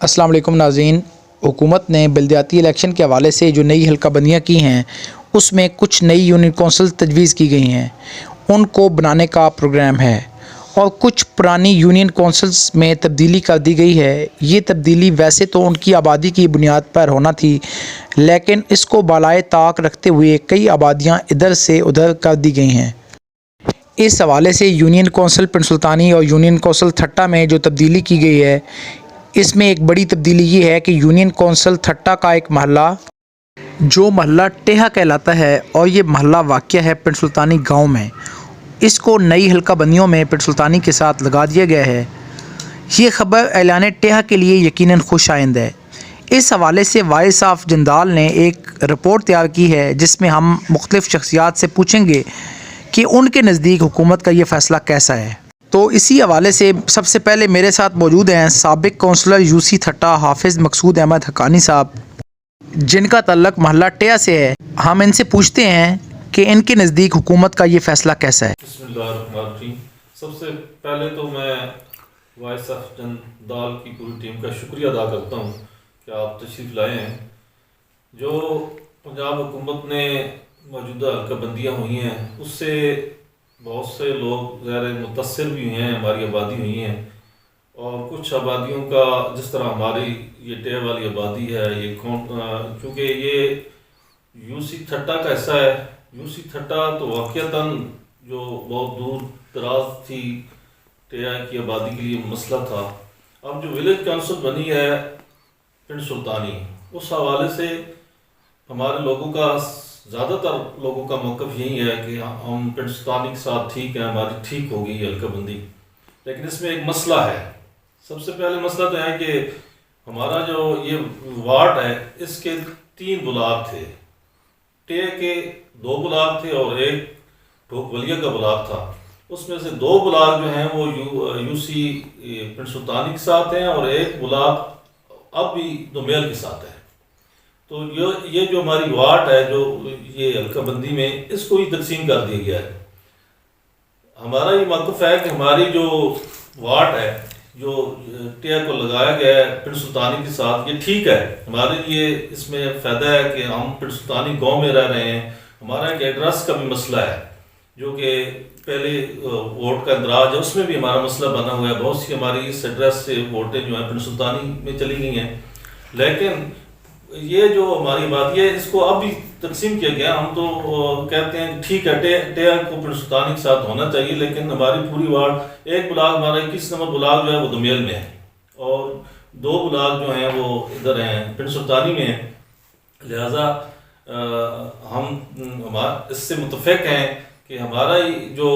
अस्सलाम वालेकुम नाज़रीन। हुकूमत ने बल्दियाती इलेक्शन के हवाले से जो नई हल्का बंदियाँ की हैं उसमें कुछ नई यूनियन कौंसल तजवीज़ की गई हैं, उनको बनाने का प्रोग्राम है और कुछ पुरानी यूनियन कौंसल्स में तब्दीली कर दी गई है। ये तब्दीली वैसे तो उनकी आबादी की बुनियाद पर होना थी, लेकिन इसको बालाए ताक रखते हुए कई आबादियाँ इधर से उधर कर दी गई हैं। इस हवाले से यूनियन कौंसल पिंड सुल्तानी और यूनियन कौंसल थट्टा में जो तब्दीली की गई है, इसमें एक बड़ी तब्दीली ये है कि यूनियन कौंसल थट्टा का एक महल्ला जो महल्ला टेहा कहलाता है और ये महल्ला वाक़या है पिंड सुल्तानी गाँव में, इसको नई हल्का बंदियों में पिंड सुल्तानी के साथ लगा दिया गया है। ये ख़बर ऐलान टेहा के लिए यकीनन खुश आइंद है। इस हवाले से वारिस ऑफ जंदाल ने एक रिपोर्ट तैयार की है जिसमें हम मुख्तलिफ़ शख्सियात से पूछेंगे कि उनके नज़दीक हुकूमत का ये फ़ैसला कैसा है। तो इसी हवाले से सबसे पहले मेरे साथ मौजूद हैं साबिक कौंसलर यूसी थट्टा हाफिज़ मकसूद अहमद हक्कानी साहब, जिनका तल्लक महल्ला टेहा से है। हम इनसे पूछते हैं कि इनके नज़दीक हुकूमत का ये फ़ैसला कैसा है। बिस्मिल्लाहिर्रहमानिर्रहीम। सबसे पहले तो मैं वारिस ऑफ जंदाल की पूरी टीम का शुक्रिया अदा करता हूँ कि आप तशरीफ़ लाए हैं। जो पंजाब हुकूमत ने मौजूदा हल्का बंदियाँ हुई हैं उससे बहुत से लोग ज़ाहिर मुतासिर भी हुए हैं, हमारी आबादी हुई हैं और कुछ आबादियों का जिस तरह हमारी ये टेह वाली आबादी है ये चूँकि ये यूसी थट्टा का हिस्सा है। यूसी थट्टा तो वाक़ियतन जो बहुत दूर दराज थी टेहा की आबादी के लिए मसला था। अब जो विलेज काउंसिल बनी है पिंड सुल्तानी, उस हवाले से हमारे लोगों का ज़्यादातर लोगों का मौक़िफ़ यही है कि हम पिंड सुल्तानी के साथ ठीक है, हमारी ठीक होगी हल्का बंदी। लेकिन इसमें एक मसला है। सबसे पहले मसला तो है कि हमारा जो ये वार्ड है इसके 3 ब्लॉक थे। टे के 2 ब्लॉक थे और एक ढोकवलिया का ब्लॉक था। उसमें से 2 ब्लॉक जो हैं वो यूसी पिंड सुल्तानी के साथ हैं और एक ब्लॉक अब भी दुमेल के साथ है। तो ये जो हमारी वार्ड है जो ये हल्का बंदी में इसको ही तकसीम कर दिया गया है। हमारा ये मौक़िफ़ है कि हमारी जो वार्ड है जो टेहा को लगाया गया है पिंड सुल्तानी के साथ, ये ठीक है। हमारे लिए इसमें फ़ायदा है कि हम पिंड सुल्तानी गाँव में रह रहे हैं। हमारा एक एड्रेस का भी मसला है जो कि पहले वोट का इंदराज है, उसमें भी हमारा मसला बना हुआ है। बहुत सी हमारी इस एड्रेस से वोटें जो हैं पिंड सुल्तानी में चली गई हैं, लेकिन ये जो हमारी बात ये इसको अब भी तकसीम किया गया। हम तो कहते हैं ठीक है टेहा को पिंड सुल्तानी के साथ होना चाहिए, लेकिन हमारी पूरी वार्ड एक ब्लॉक हमारा 21 नंबर ब्लॉक जो है वो दुमेल में है और 2 ब्लॉक जो हैं वो इधर हैं पिंड सुल्तानी में है। लिहाजा हम इससे मुतफिक हैं कि हमारा जो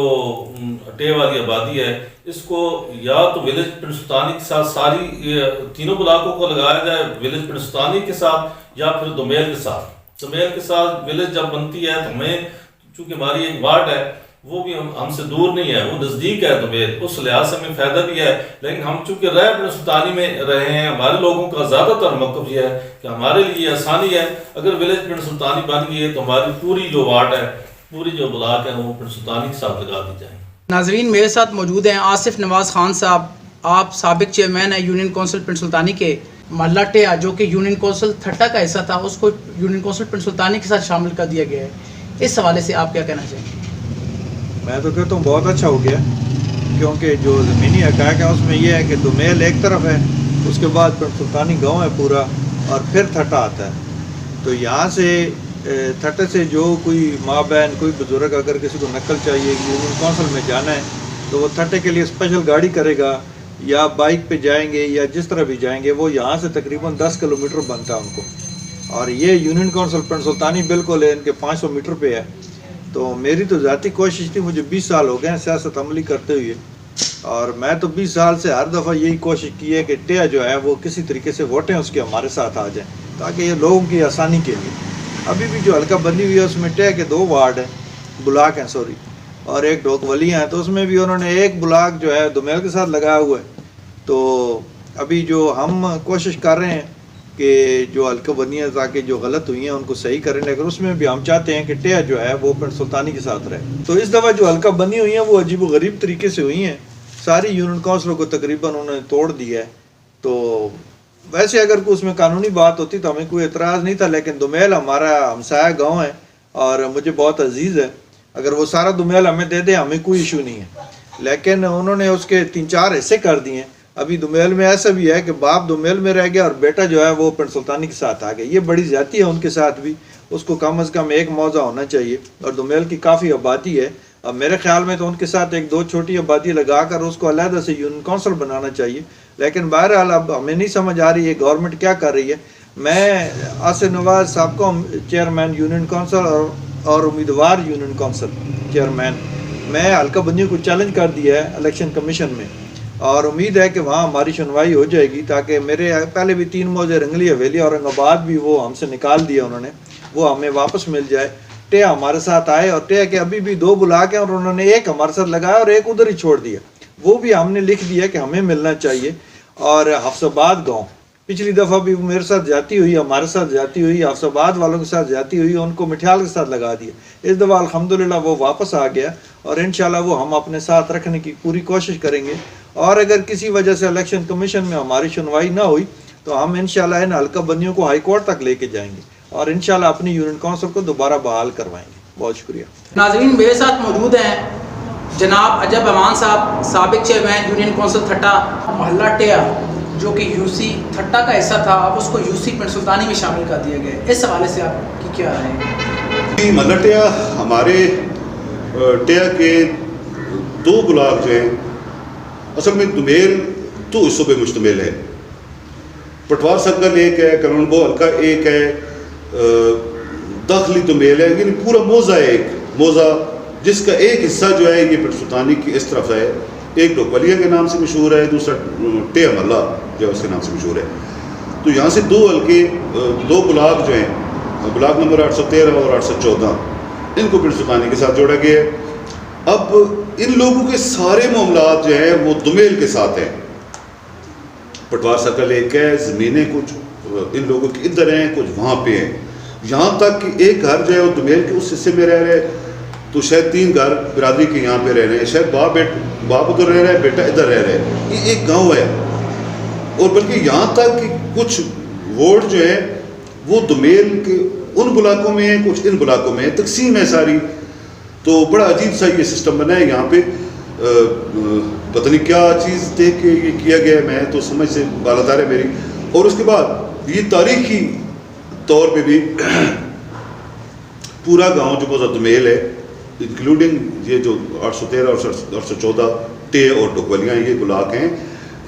टेहा वाली आबादी है इसको या तो विलेज पिंड सुल्तानी के साथ सारी तीनों ब्लॉकों को लगाया जाए, विलेज पिंड सुल्तानी के साथ या फिर दुमेल के साथ। दुमेल के साथ विलेज जब बनती है तो हमें चूँकि हमारी एक वार्ड है वो भी हमसे दूर नहीं है, वो नज़दीक है दुमेल, उस लिहाज से हमें फ़ायदा भी है। लेकिन हम चूँकि रह पिंड सुल्तानी में रहे हैं, हमारे लोगों का ज़्यादातर मौक़िफ़ ये है कि हमारे लिए आसानी है अगर विलेज पिंड सुल्तानी बन गई है तो हमारी पूरी जो वार्ड है, पूरी जो ब्लॉक है वो पिंड सुल्तानी के साथ लगा दी जाए। नाज़रीन, मेरे साथ मौजूद हैं आसिफ नवाज़ खान साहब। आप साबिक चेयरमैन हैं यूनियन कौंसिल पिंड सुल्तानी के। महल्ला टेहा जो कि यूनियन कौंसिल थट्टा का हिस्सा था उसको यूनियन कौंसिल पिंड सुल्तानी के साथ शामिल कर दिया गया है। इस हवाले से आप क्या कहना चाहेंगे? मैं तो कहता हूँ बहुत अच्छा हो गया, क्योंकि जो ज़मीनी हक़ाइक़ है उसमें यह है कि दुमेल एक तरफ है, उसके बाद पिंड सुल्तानी गाँव है पूरा और फिर थट्टा आता है। तो यहाँ से थट्टे से जो कोई माँ बहन कोई बुज़ुर्ग अगर किसी को नकल चाहिए यूनियन कौंसिल में जाना है तो वो थट्टे के लिए स्पेशल गाड़ी करेगा या बाइक पे जाएंगे या जिस तरह भी जाएंगे। वो यहाँ से तकरीबन 10 किलोमीटर बनता है उनको, और ये यूनियन कौंसिल पिंड सुल्तानी बिल्कुल है इनके 500 मीटर पे है। तो मेरी तो ज़ाती कोशिश थी, मुझे 20 साल हो गए हैं सियासत अमली करते हुए, और मैं तो 20 साल से हर दफ़ा यही कोशिश की है कि टेहा जो है वो किसी तरीके से वोटें उसके हमारे साथ आ जाएँ ताकि ये लोगों की आसानी के लिए। अभी भी जो हल्का बंदी हुई है उसमें टेहा के 2 वार्ड हैं, ब्लॉक हैं सॉरी, और एक ढोकवलिया है। तो उसमें भी उन्होंने एक ब्लॉक जो है दुमेल के साथ लगाया हुआ है। तो अभी जो हम कोशिश कर रहे हैं कि जो हल्का बंदियाँ ताकि जो गलत हुई हैं उनको सही करें, लेकिन उसमें भी हम चाहते हैं कि टेहा जो है वो पिंड सुल्तानी के साथ रहे। तो इस दफ़ा जो हल्का बंदी हुई हैं वो अजीब व गरीब तरीके से हुई हैं। सारी यूनियन काउंसिलों को तकरीबन उन्होंने तोड़ दिया है। तो वैसे अगर कोई उसमें कानूनी बात होती तो हमें कोई एतराज़ नहीं था, लेकिन दुमेल हमारा हमसाया गांव है और मुझे बहुत अजीज़ है। अगर वो सारा दुमेल हमें दे दे हमें कोई इशू नहीं है, लेकिन उन्होंने उसके 3-4 हिस्से कर दिए। अभी दुमेल में ऐसा भी है कि बाप दुमेल में रह गया और बेटा जो है वो पिंड सुल्तानी के साथ आ गया। ये बड़ी ज़्यादती है उनके साथ भी, उसको कम अज़ कम एक मौज़ा होना चाहिए। और दुमेल की काफ़ी आबादी है, अब मेरे ख्याल में तो उनके साथ 1-2 छोटी आबादी लगाकर उसको अलहदा से यूनियन कौंसिल बनाना चाहिए। लेकिन बहरहाल अब हमें नहीं समझ आ रही है गवर्नमेंट क्या कर रही है। मैं आसिफ नवाज साहब को चेयरमैन यूनियन कौंसिल और उम्मीदवार यूनियन कौंसिल चेयरमैन, मैं हल्का बंदियों को चैलेंज कर दिया है इलेक्शन कमीशन में, और उम्मीद है कि वहाँ हमारी सुनवाई हो जाएगी, ताकि मेरे पहले भी 3 मौजे रंगली हवेली औरंगाबाद भी वो हमसे निकाल दिया उन्होंने, वो हमें वापस मिल जाए। टिया हमारे साथ आए और टिया के अभी भी 2 बुला के और उन्होंने एक हमारे साथ लगाया और एक उधर ही छोड़ दिया, वो भी हमने लिख दिया कि हमें मिलना चाहिए। और हफ्साबाद गाँव पिछली दफ़ा भी मेरे साथ जाती हुई, हमारे साथ जाती हुई, हफ्साबाद वालों के साथ जाती हुई, उनको मिठाल के साथ लगा दिया। इस दफ़ा अल्हम्दुलिल्लाह वो वापस आ गया और इंशाल्लाह वो हम अपने साथ रखने की पूरी कोशिश करेंगे। और अगर किसी वजह से इलेक्शन कमीशन में हमारी सुनवाई ना हुई तो हम इंशाल्लाह इन हल्का बंदियों को हाई कोर्ट तक लेके जाएंगे और इंशाल्लाह अपनी यूनियन कौंसिल को दोबारा बहाल करवाएंगे। बहुत शुक्रिया। नाज़रीन, मेरे साथ मौजूद हैं जनाब अजब अमान साहब, साबिक चेयरमैन यूनियन कौंसिल ठट्टा मोहल्ला टिया, जो कि यूसी ठट्टा का हिस्सा था, अब उसको यूसी पिंड सुल्तानी में शामिल कर दिया गया। इस हवाले से आपकी क्या राय है? मोहल्ला टिया हमारे टिया के 2 ब्लॉक जो हैं असल में दुमेल 2 हिस्सों पे मुश्तमिल है। पटवार सर्कल एक है, करोनबो हल्का एक है, दाखिली दुमेल है, यानी पूरा मौज़ा है एक मौज़ा, जिसका एक हिस्सा जो है ये पिंड सुल्तानी की इस तरफ है, एक डोकवलिया के नाम से मशहूर है, दूसरा टिया महल्ला जो है उसके नाम से मशहूर है। तो यहाँ से 2 हल्के 2 ब्लॉक जो हैं, ब्लॉक नंबर 813 और 814, इनको पिंड सुल्तानी के साथ जोड़ा गया है। अब इन लोगों के सारे मामलात जो हैं वो दुमेल के साथ हैं। पटवार सर्कल एक है, ज़मीनें कुछ इन लोगों की इधर हैं, कुछ वहाँ पे हैं। यहाँ तक कि एक घर जो है वो दुमेल के उस हिस्से में रह रहे, तो शायद 3 घर बिरादरी के यहाँ पे रह रहे हैं, शायद बाप उधर रह रहा है, बेटा इधर रह रहा है। ये एक गाँव है। और बल्कि यहाँ तक कि कुछ वार्ड जो है वो दुमेल के उन ब्लॉकों में हैं, कुछ इन ब्लॉकों में, तकसीम है सारी। तो बड़ा अजीब सा ये सिस्टम बना है यहाँ पे। पता नहीं क्या चीज़ देख के ये किया गया है, मैं तो समझ से बालातार है मेरी। और उसके बाद ये तारीखी तौर पे भी पूरा गांव जो बहुत दुमेल है, इंक्लूडिंग ये जो 813 और 814 टे और डोकवलियाँ ये ब्लॉक हैं,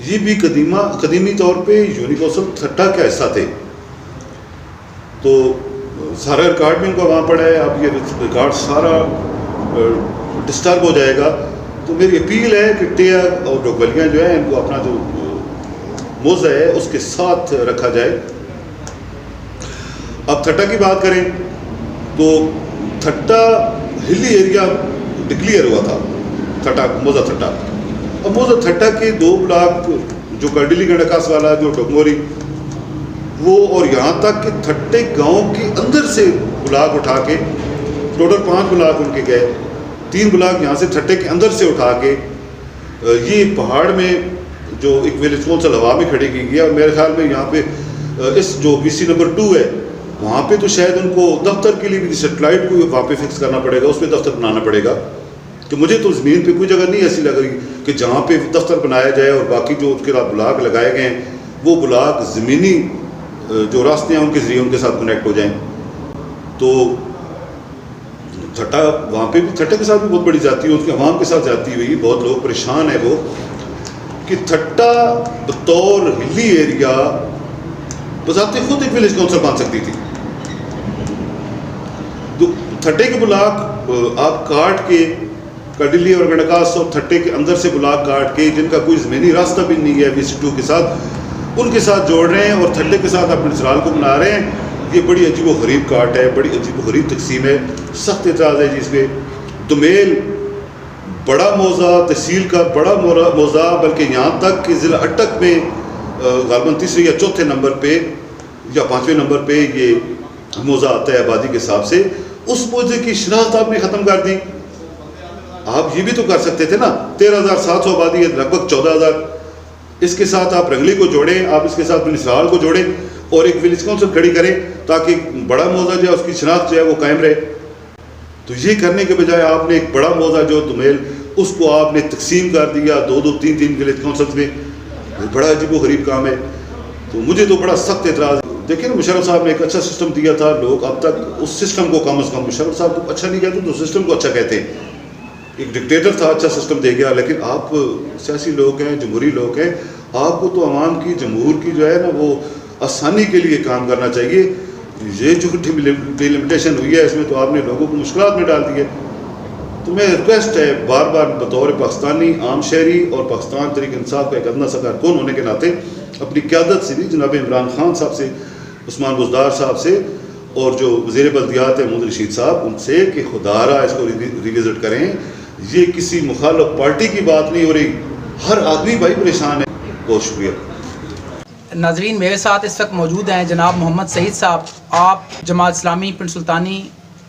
ये भी कदीमी तौर पे यूनियन कौंसिल ठट्टा का हिस्सा थे। तो सारा रिकॉर्ड भी उनका वहाँ पड़ा है। अब ये रिकॉर्ड सारा डिस्टर्ब हो जाएगा। तो मेरी अपील है कि टिया और डोकवलियाँ जो है इनको अपना जो मौज़ा है उसके साथ रखा जाए। अब ठट्टा की बात करें तो ठट्टा हिली एरिया डिक्लेयर हुआ था, ठट्टा मौज़ा ठट्टा। अब मौज़ा ठट्टा के 2 ब्लॉक जो कर्डिली गंडकास वाला जो डोकमोरी वो, और यहाँ तक कि ठट्टे गांव के अंदर से ब्लॉक उठा के टोटल 5 ब्लॉक उनके गए, 3 ब्लॉक यहाँ से ठट्टे के अंदर से उठा के ये पहाड़ में जो एक विलेज कौंसिल हवा में खड़ी की गई। और मेरे ख्याल में यहाँ पे इस जो BC नंबर 2 है वहाँ पे तो शायद उनको दफ्तर के लिए भी सेटेलाइट को वहाँ पे फिक्स करना पड़ेगा, उस पर दफ्तर बनाना पड़ेगा। तो मुझे तो ज़मीन पे कोई जगह नहीं ऐसी लग रही कि जहाँ पे दफ्तर बनाया जाए और बाकी जो उसके साथ ब्लॉक लगाए गए हैं वो ब्लॉक ज़मीनी जो रास्ते हैं उनके ज़रिए उनके साथ कनेक्ट हो जाएं। तो ठट्टा वहाँ पे भी ठट्टे के साथ भी बहुत बड़ी जाती है, उसके अवाम के साथ जाती हुई बहुत लोग परेशान है वो कि ठट्टा बतौर हिली एरिया बजाते खुद एक विलेज काउंसिल बन सकती थी। तो ठट्टे के ब्लॉक आप काट के कडिली और गंडकास और ठट्टे के अंदर से ब्लॉक काट के जिनका कोई ज़मीनी रास्ता भी नहीं है BC2 के साथ उनके साथ जोड़ रहे हैं और ठट्टे के साथ अपने सराल को बना रहे हैं। ये बड़ी अजीब व गरीब काट है, बड़ी अजीब व गरीब तकसीम है, सख्त एतराज़ है जिसमें। दुमेल बड़ा मौज़ा, तहसील का बड़ा मौज़ा, बल्कि यहाँ तक कि ज़िला अटक में गालबन 3 या 4 नंबर पे या 5वें नंबर पे ये मौज़ा आता है आबादी के हिसाब से। उस मौज़े की शनाख्त आपने ख़त्म कर दी। आप ये भी तो कर सकते थे ना, 13,700 आबादी है, लगभग 14,000 اس کے ساتھ آپ رنگلی کو جوڑیں, آپ اس کے ساتھ نسرال کو جوڑیں اور ایک ولیج کونسل کھڑی کریں تاکہ ایک بڑا موضع جو ہے اس کی شناخت جو ہے وہ قائم رہے. تو یہ کرنے کے بجائے آپ نے ایک بڑا موضع جو دمیل اس کو آپ نے تقسیم کر دیا 2-2, 3-3 ولیج کونسلز میں. بڑا عجیب و غریب کام ہے. تو مجھے تو بڑا سخت اعتراض. دیکھیں نا, مشرف صاحب نے ایک اچھا سسٹم دیا تھا, لوگ اب تک اس سسٹم کو کم از کم, مشرف صاحب کو اچھا نہیں کہتے تو سسٹم کو اچھا کہتے ہیں. ایک ڈکٹیٹر تھا, اچھا سسٹم دے گیا, لیکن آپ سیاسی لوگ ہیں, جمہوری لوگ ہیں, آپ کو تو عوام کی, جمہور کی جو ہے نا وہ آسانی کے لیے کام کرنا چاہیے. یہ جو ڈیلیمیٹیشن ہوئی ہے اس میں تو آپ نے لوگوں کو مشکلات میں ڈال دی ہے. تو میں ریکویسٹ ہے بار بار بطور پاکستانی عام شہری اور پاکستان تحریک انصاف کا ایک ادنیٰ سا کارکن ہونے کے ناطے اپنی قیادت سے بھی, جناب عمران خان صاحب سے, عثمان بزدار صاحب سے, اور جو وزیر بلدیات ہیں محمد رشید صاحب, ان سے کہ خدا را اس کو ریوزٹ کریں. یہ کسی مخالف پارٹی کی بات نہیں ہو رہی, ہر آدمی بھائی پریشان ہے. بہت شکریہ. ناظرین, میرے ساتھ اس وقت موجود ہیں جناب محمد سعید صاحب. آپ جماعت اسلامی پنڈ سلطانی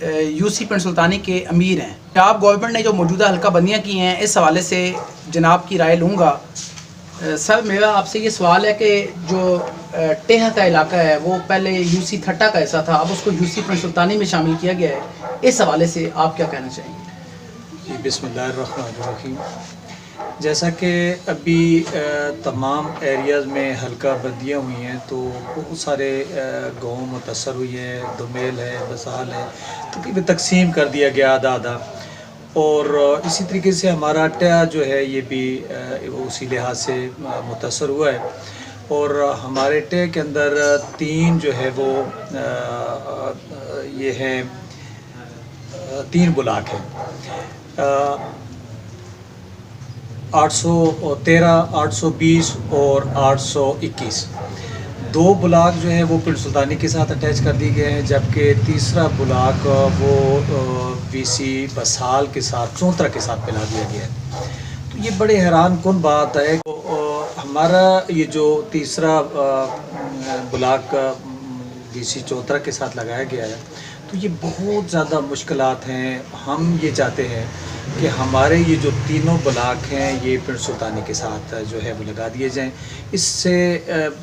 UC پنڈ سلطانی کے امیر ہیں. آپ گورنمنٹ نے جو موجودہ حلقہ بندیاں کی ہیں اس حوالے سے جناب کی رائے لوں گا. سر, میرا آپ سے یہ سوال ہے کہ جو ٹیہہ کا علاقہ ہے وہ پہلے UC تھٹا کا حصہ تھا, اب اس کو UC پنڈ سلطانی میں شامل کیا گیا ہے. اس حوالے سے آپ کیا کہنا چاہیں گے؟ جی, بسم اللہ الرحمن الرحیم. جیسا کہ ابھی تمام ایریاز میں حلقہ بندیاں ہوئی ہیں تو بہت سارے گاؤں متاثر ہوئی ہیں. دمیل ہے, بسال ہے, تقریباً تقسیم کر دیا گیا آدھا آدھا. اور اسی طریقے سے ہمارا ٹیا جو ہے یہ بھی اسی لحاظ سے متاثر ہوا ہے. اور ہمارے ٹے کے اندر 3 جو ہے وہ یہ ہیں 3 بلاک ہیں, 813, 820 اور 821. 2 بلاک جو ہیں وہ پنڈ سلطانی کے ساتھ اٹیچ کر دیے گئے ہیں, جبکہ تیسرا بلاک وہ VC بسال کے ساتھ, چونترا کے ساتھ ملا دیا گیا ہے. تو یہ بڑے حیران کن بات ہے. ہمارا یہ جو تیسرا بلاک VC چونترا کے ساتھ لگایا گیا ہے تو یہ بہت زیادہ مشکلات ہیں. ہم یہ چاہتے ہیں کہ ہمارے یہ جو تینوں بلاک ہیں یہ پنڈ سلطانی کے ساتھ جو ہے وہ لگا دیے جائیں. اس سے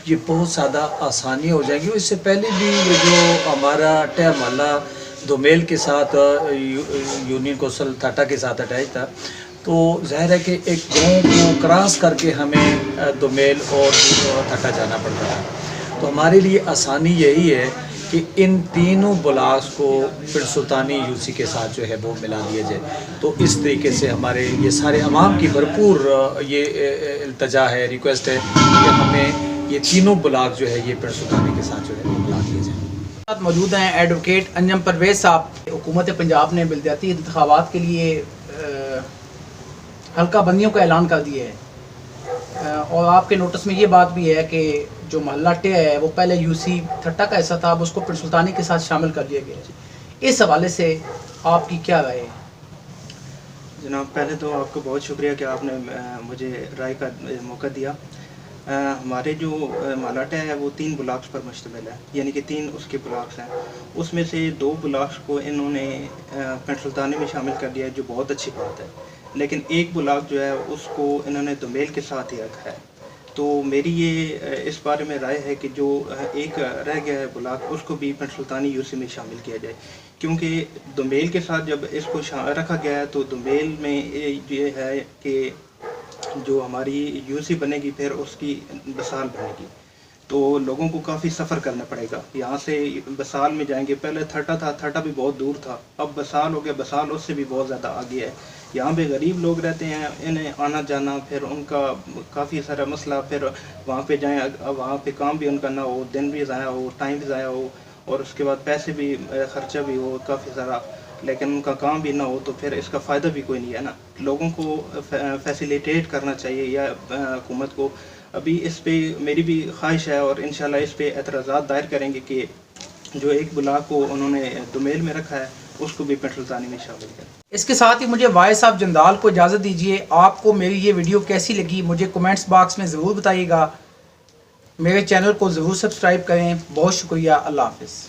یہ بہت زیادہ آسانی ہو جائیں گی. اس سے پہلے بھی یہ جو ہمارا ٹہ محلہ دومیل کے ساتھ یونین کوسل تھاٹا کے ساتھ اٹیچ تھا, تو ظاہر ہے کہ ایک گاؤں کو کراس کر کے ہمیں دومیل اور تھاٹا جانا پڑتا ہے. تو ہمارے لیے آسانی یہی ہے کہ ان تینوں بلاکس کو پنڈ سلطانی UC کے ساتھ جو ہے وہ ملا دیا جائے. تو اس طریقے سے ہمارے یہ سارے عوام کی بھرپور یہ التجا ہے, ریکویسٹ ہے کہ ہمیں یہ تینوں بلاک جو ہے یہ پنڈ سلطانی کے ساتھ جو ہے وہ ملا دیے جائیں. موجود ہیں ایڈوکیٹ انجم پرویز صاحب. حکومت پنجاب نے بلدیاتی انتخابات کے لیے حلقہ بندیوں کا اعلان کر دیا ہے, اور آپ کے نوٹس میں یہ بات بھی ہے کہ جو محلہ ٹے ہے وہ پہلے UC تھٹا کا حصہ تھا, اب اس کو پنڈ سلطانی کے ساتھ شامل کر دیا گیا ہے. اس حوالے سے آپ کی کیا رائے ہے؟ جناب, پہلے تو آپ کو بہت شکریہ کہ آپ نے مجھے رائے کا موقع دیا. ہمارے جو محلہ ٹے ہے وہ 3 بلاکس پر مشتمل ہے, یعنی کہ 3 اس کے بلاکس ہیں. اس میں سے 2 بلاکس کو انہوں نے پنڈ سلطانی میں شامل کر دیا ہے, جو بہت اچھی بات ہے. لیکن ایک بلاک جو ہے اس کو انہوں نے دومیل کے ساتھ ہی رکھا ہے. تو میری یہ اس بارے میں رائے ہے کہ جو ایک رہ گیا ہے بلاک اس کو بھی پنڈ سلطانی UC میں شامل کیا جائے, کیونکہ دومیل کے ساتھ جب اس کو رکھا گیا ہے تو دومیل میں یہ ہے کہ جو ہماری UC بنے گی پھر اس کی بسال بنے گی, تو لوگوں کو کافی سفر کرنا پڑے گا. یہاں سے بسال میں جائیں گے, پہلے تھٹا تھا, تھٹا بھی بہت دور تھا, اب بسال ہو گیا, بسال اس سے بھی بہت زیادہ آگے ہے. یہاں پہ غریب لوگ رہتے ہیں, انہیں آنا جانا پھر ان کا کافی سارا مسئلہ, پھر وہاں پہ جائیں, وہاں پہ کام بھی ان کا نہ ہو, دن بھی ضائع ہو, ٹائم بھی ضائع ہو, اور اس کے بعد پیسے بھی خرچہ بھی ہو کافی سارا, لیکن ان کا کام بھی نہ ہو تو پھر اس کا فائدہ بھی کوئی نہیں ہے نا. لوگوں کو فیسیلیٹیٹ کرنا چاہیے یا حکومت کو. ابھی اس پہ میری بھی خواہش ہے اور انشاءاللہ اس پہ اعتراضات دائر کریں گے کہ جو ایک بلاک کو انہوں نے دومیل میں رکھا ہے اس کو بھی پنڈ سلطانی میں شامل کریں. اس کے ساتھ ہی مجھے وائس آف جندال کو اجازت دیجیے. آپ کو میری یہ ویڈیو کیسی لگی مجھے کمنٹس باکس میں ضرور بتائیے گا. میرے چینل کو ضرور سبسکرائب کریں. بہت شکریہ. اللہ حافظ.